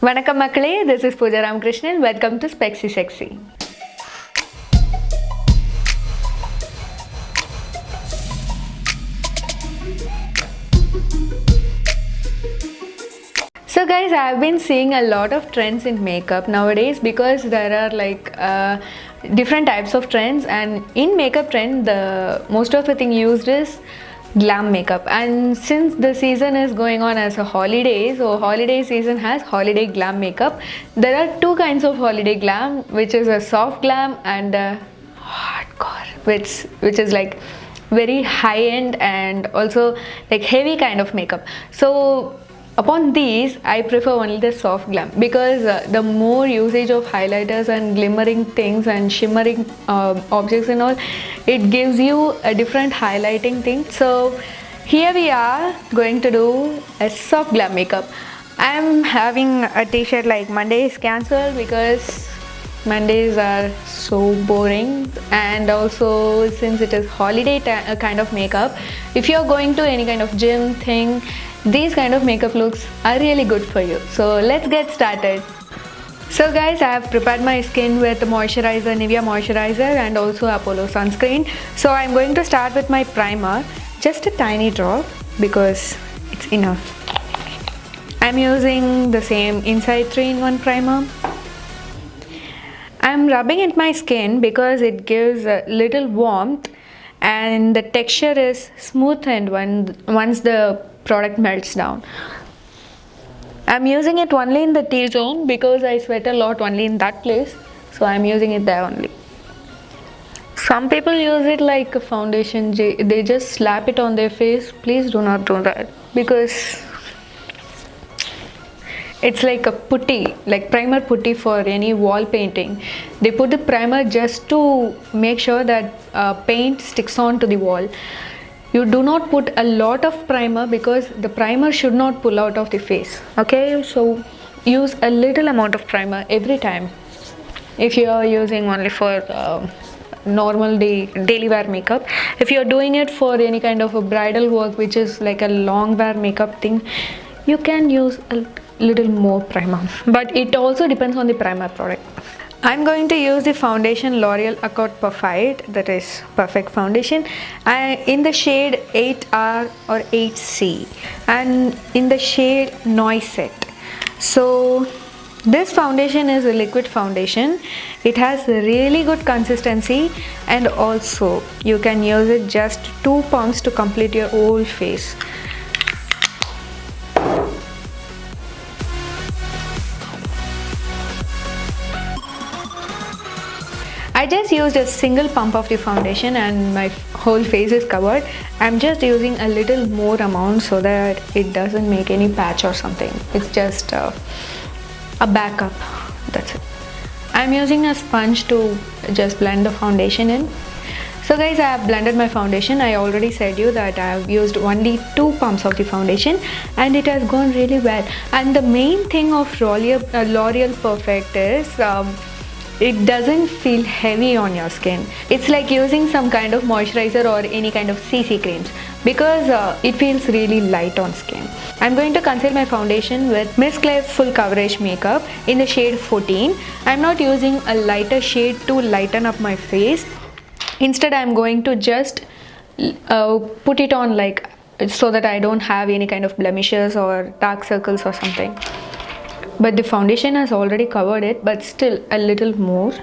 Vanakkam Makkale, this is Pooja Ramakrishnan. Welcome to Spexy Sexy. So guys, I've been seeing a lot of trends in makeup nowadays because there are different types of trends, and in makeup trend the most of the thing used is glam makeup. And since the season is going on as a holiday, so holiday season has holiday glam makeup. There are two kinds of holiday glam, which is a soft glam and a hardcore, which is like very high end and also like heavy kind of makeup. So upon these, I prefer only the soft glam because the more usage of highlighters and glimmering things and shimmering objects and all, it gives you a different highlighting thing. So here we are going to do a soft glam makeup. I am having a t-shirt like Monday is cancelled because Mondays are so boring, and also since it is holiday kind of makeup, if you're going to any kind of gym thing, these kind of makeup looks are really good for you. So let's get started. So guys, I have prepared my skin with moisturizer, Nivea moisturizer, and also Apollo sunscreen. So I'm going to start with my primer, just a tiny drop because it's enough. I'm using the same Inside 3-in-1 primer. I'm rubbing at my skin because it gives a little warmth and the texture is smoothened once the product melts down. I'm using it only in the T-zone because I sweat a lot only in that place, so I'm using it there only. Some people use it like a foundation, they just slap it on their face. Please do not do that because it's like a putty, like primer putty for any wall painting. They put the primer just to make sure that paint sticks on to the wall. You do not put a lot of primer because the primer should not pull out of the face. Okay, so use a little amount of primer every time. If you are using only for normal daily wear makeup, if you are doing it for any kind of a bridal work, which is like a long wear makeup thing, you can use a little more primer, but it also depends on the primer product. I'm going to use the foundation L'Oreal Accord Perfect, that is perfect foundation, in the shade 8R or 8C, and in the shade Noisette. So this foundation is a liquid foundation. It has a really good consistency, and also you can use it just 2 pumps to complete your whole face. I just used a single pump of the foundation and my whole face is covered. I'm just using a little more amount so that it doesn't make any patch or something. It's just a backup, that's it. I'm using a sponge to just blend the foundation in. So guys, I have blended my foundation. I already said you that I have used only 2 pumps of the foundation and it has gone really well. And the main thing of L'Oreal Perfect is it doesn't feel heavy on your skin. It's like using some kind of moisturizer or any kind of CC creams because it feels really light on skin. I'm going to conceal my foundation with Miss Claire Full Coverage Makeup in the shade 14. I'm not using a lighter shade to lighten up my face. Instead, I'm going to just put it on like so that I don't have any kind of blemishes or dark circles or something. But the foundation has already covered it, but still a little more.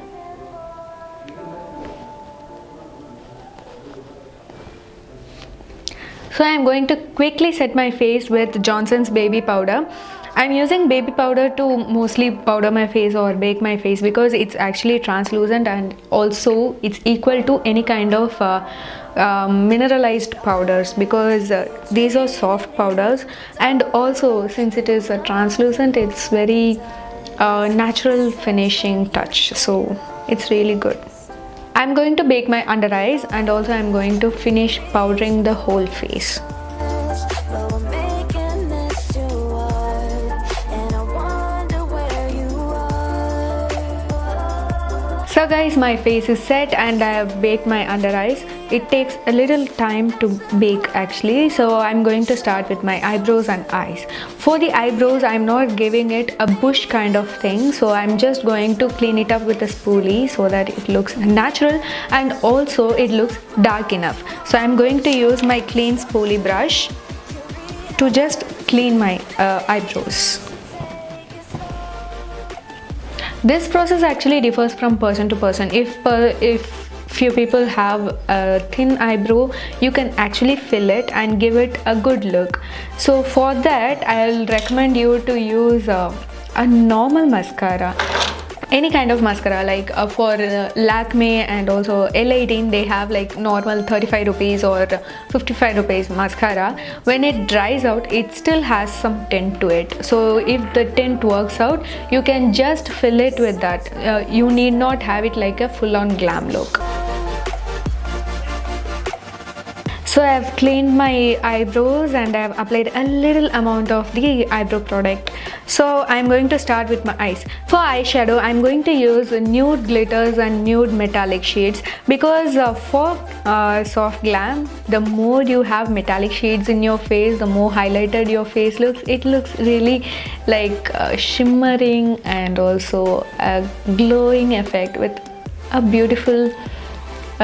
So I am going to quickly set my face with Johnson's baby powder. I'm using baby powder to mostly powder my face or bake my face because it's actually translucent, and also it's equal to any kind of mineralized powders because these are soft powders, and also since it is translucent, it's very natural finishing touch, so it's really good. I'm going to bake my under eyes and also I'm going to finish powdering the whole face. So guys, my face is set and I have baked my under eyes. it takes a little time to bake actually. So I'm going to start with my eyebrows and eyes. For the eyebrows, I'm not giving it a bush kind of thing, so I'm just going to clean it up with a spoolie so that it looks natural and also it looks dark enough. So I'm going to use my clean spoolie brush to just clean my eyebrows. This process actually differs from person to person. If few people have a thin eyebrow, you can actually fill it and give it a good look. So for that, I'll recommend you to use a normal mascara. Any kind of mascara, like for Lakme and also L18, they have like normal 35 rupees or 55 rupees mascara. When it dries out, it still has some tint to it. So if the tint works out, you can just fill it with that. You need not have it like a full-on glam look. So I have cleaned my eyebrows and I have applied a little amount of the eyebrow product. So I'm going to start with my eyes. For eyeshadow, I'm going to use nude glitters and nude metallic shades, because for soft glam, the more you have metallic shades in your face, the more highlighted your face looks. It looks really like shimmering and also a glowing effect with a beautiful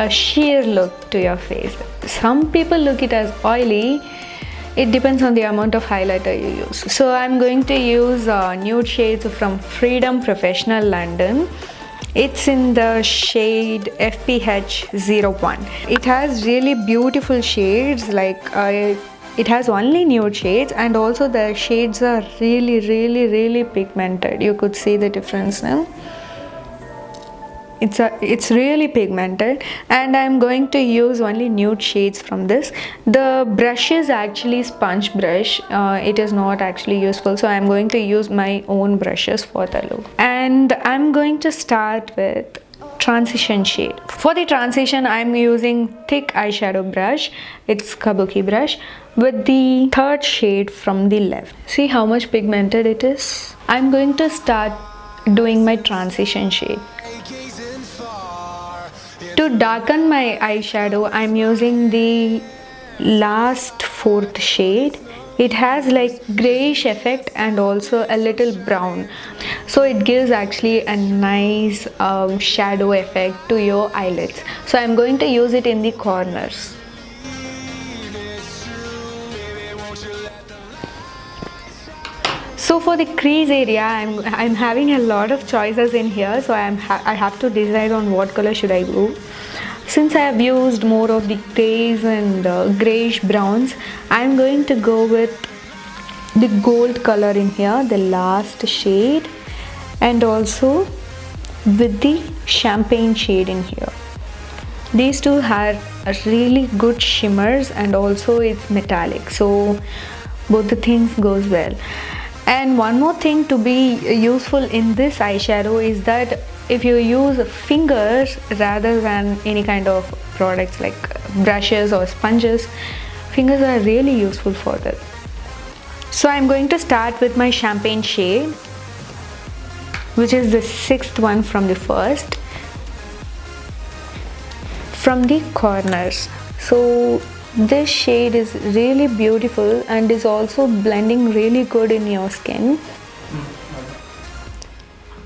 sheer look to your face. Some people look it as oily. It depends on the amount of highlighter you use. So I'm going to use nude shades from Freedom Professional London. It's in the shade FPH01. It has really beautiful shades, like it has only nude shades, and also the shades are really pigmented. You could see the difference now. It's really pigmented, and I'm going to use only nude shades from this. The brush is actually sponge brush. It is not actually useful, so I'm going to use my own brushes for the look. And I'm going to start with transition shade. For the transition, I'm using thick eyeshadow brush. It's Kabuki brush with the third shade from the left. See how much pigmented it is? I'm going to start doing my transition shade. To darken my eyeshadow, I'm using the last fourth shade. It has like grayish effect and also a little brown, so it gives actually a nice shadow effect to your eyelids. So I'm going to use it in the corners. So for the crease area, I'm having a lot of choices in here, so I have to decide on what color should I go. Since I have used more of the grays and grayish browns, I'm going to go with the gold color in here, the last shade, and also with the champagne shade in here. These two have really good shimmers and also it's metallic, so both the things goes well. And one more thing to be useful in this eyeshadow is that if you use fingers rather than any kind of products like brushes or sponges, fingers are really useful for that. So I'm going to start with my champagne shade, which is the sixth one from the first, from the corners. So this shade is really beautiful and is also blending really good in your skin.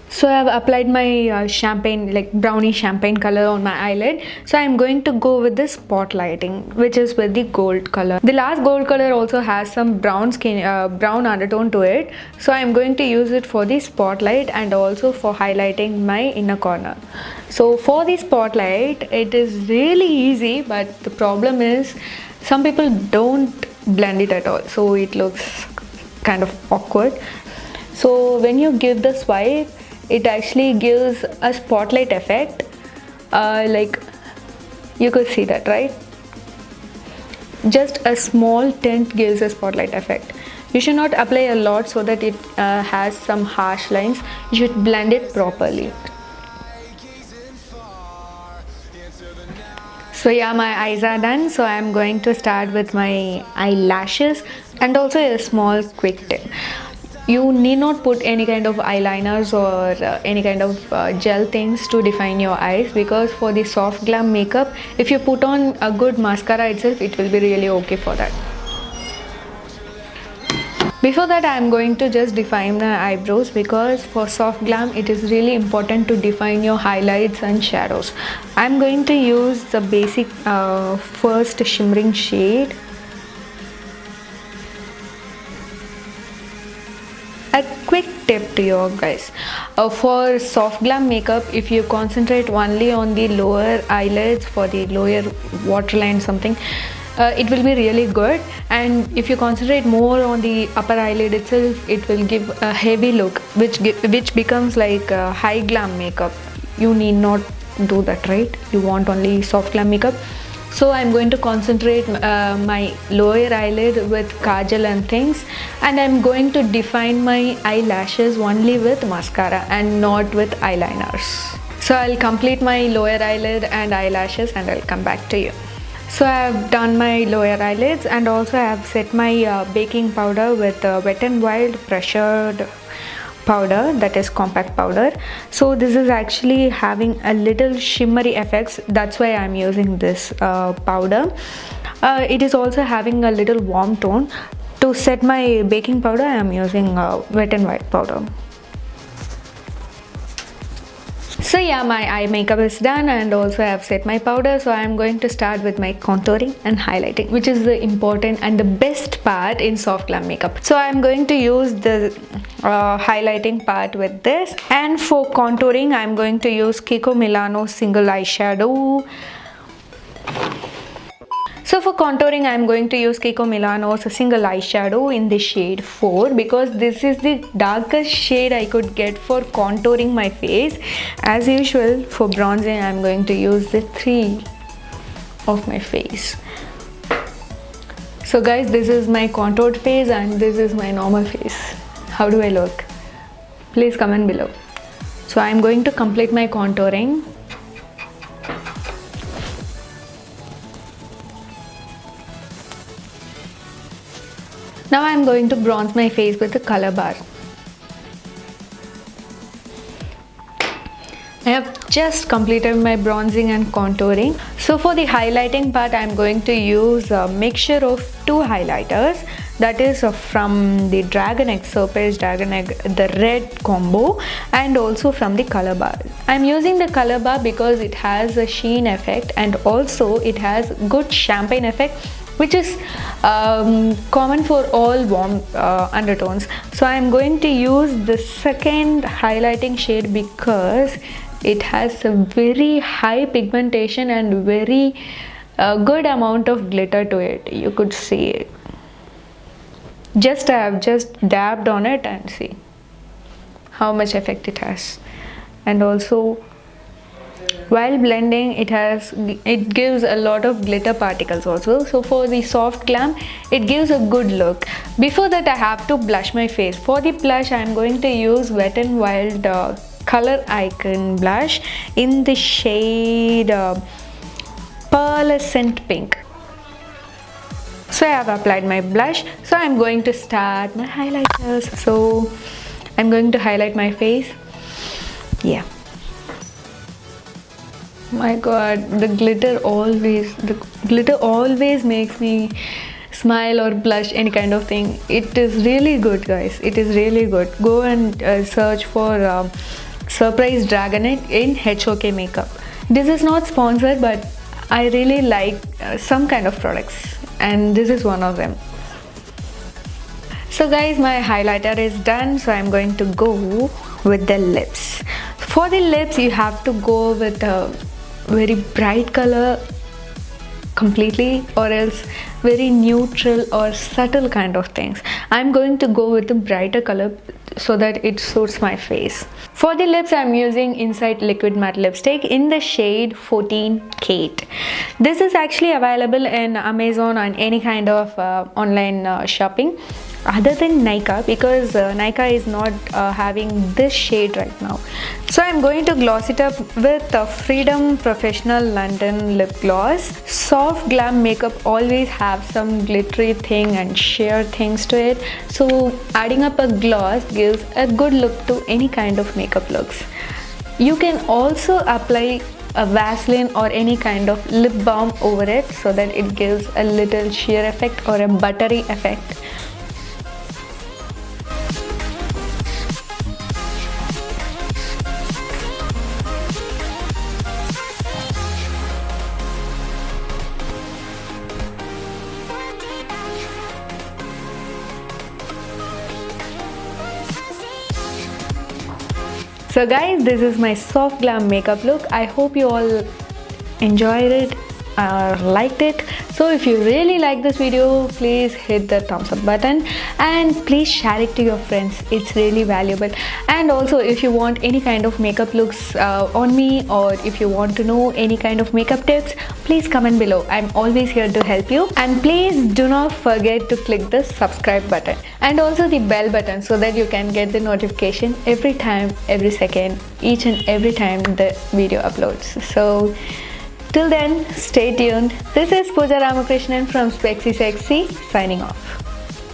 So I have applied my champagne, like brownie champagne color on my eyelid. So I'm going to go with the spotlighting, which is with the gold color. The last gold color also has some brown undertone to it. So I'm going to use it for the spotlight and also for highlighting my inner corner. So for the spotlight, it is really easy, but the problem is some people don't blend it at all. So it looks kind of awkward. So when you give the swipe, it actually gives a spotlight effect, like you could see that, right? Just a small tint gives a spotlight effect. You should not apply a lot so that it has some harsh lines. You should blend it properly. So yeah, my eyes are done. So I'm going to start with my eyelashes and also a small quick tip. you need not put any kind of eyeliners or any kind of gel things to define your eyes, because for the soft glam makeup, if you put on a good mascara itself, it will be really okay for that. Before that, I am going to just define my eyebrows, because for soft glam it is really important to define your highlights and shadows. I am going to use the basic first shimmering shade. A quick tip to you guys, for soft glam makeup, if you concentrate only on the lower eyelids, for the lower waterline something, it will be really good, and if you concentrate more on the upper eyelid itself, it will give a heavy look, which becomes like a high glam makeup. You need not do that, right? You want only soft glam makeup. So I'm going to concentrate my lower eyelid with kajal and things, and I'm going to define my eyelashes only with mascara and not with eyeliners. So I'll complete my lower eyelid and eyelashes and I'll come back to you. So I have done my lower eyelids, and also I have set my baking powder with Wet n Wild pressured powder, that is compact powder. So this is actually having a little shimmery effects, that's why I'm using this powder. It is also having a little warm tone. To set my baking powder, I am using Wet n Wild powder. So yeah, my eye makeup is done, and also I have set my powder. So I am going to start with my contouring and highlighting, which is the important and the best part in soft glam makeup. So I am going to use the highlighting part with this, and for contouring I am going to use Kiko Milano single eyeshadow. So for contouring, I am going to use Kiko Milano's single eyeshadow in the shade 4, because this is the darkest shade I could get for contouring my face. As usual, for bronzing, I am going to use the 3 of my face. So guys, this is my contoured face and this is my normal face. How do I look? Please comment below. So I am going to complete my contouring. Now I am going to bronze my face with a color bar. I have just completed my bronzing and contouring. So for the highlighting part, I am going to use a mixture of 2 highlighters. That is from the Dragon Egg, Surface Dragon Egg, the red combo, and also from the color bar. I am using the color bar because it has a sheen effect, and also it has good champagne effect, which is common for all warm undertones. So I am going to use the second highlighting shade because it has a very high pigmentation and very good amount of glitter to it. You could see it. I have just dabbed on it and see how much effect it has. And also, while blending, it gives a lot of glitter particles also. So for the soft glam, it gives a good look. Before that, I have to blush my face. For the blush, I am going to use Wet n Wild Color Icon blush in the shade Pearlescent Pink. So I have applied my blush. So I am going to start my highlighters. So I am going to highlight my face. Yeah. My god, the glitter always makes me smile or blush, any kind of thing. It is really good, guys. It is really good. Go and search for Surprise Dragon Egg in HOK makeup. This is not sponsored, but I really like some kind of products, and this is one of them. So guys, my highlighter is done, so I'm going to go with the lips. For the lips, you have to go with a very bright color completely, or else very neutral or subtle kind of things. I'm going to go with a brighter color so that it suits my face. For the lips, I'm using Insight Liquid Matte Lipstick in the shade 14 Kate. This is actually available in Amazon and any kind of online shopping. other than Nykaa, because Nykaa is not having this shade right now. So I'm going to gloss it up with Freedom Professional London Lip Gloss. Soft glam makeup always have some glittery thing and sheer things to it, so adding up a gloss gives a good look to any kind of makeup looks. You can also apply a Vaseline or any kind of lip balm over it so that it gives a little sheer effect or a buttery effect. So guys, this is my soft glam makeup look. I hope you all enjoyed it or liked it. So if you really like this video, please hit the thumbs up button and please share it to your friends. It's really valuable. And also, if you want any kind of makeup looks on me, or if you want to know any kind of makeup tips, please comment below. I'm always here to help you. And please do not forget to click the subscribe button and also the bell button so that you can get the notification every time, every second, each and every time the video uploads. So till then, stay tuned. This is Pooja Ramakrishnan from Spexy Sexy signing off.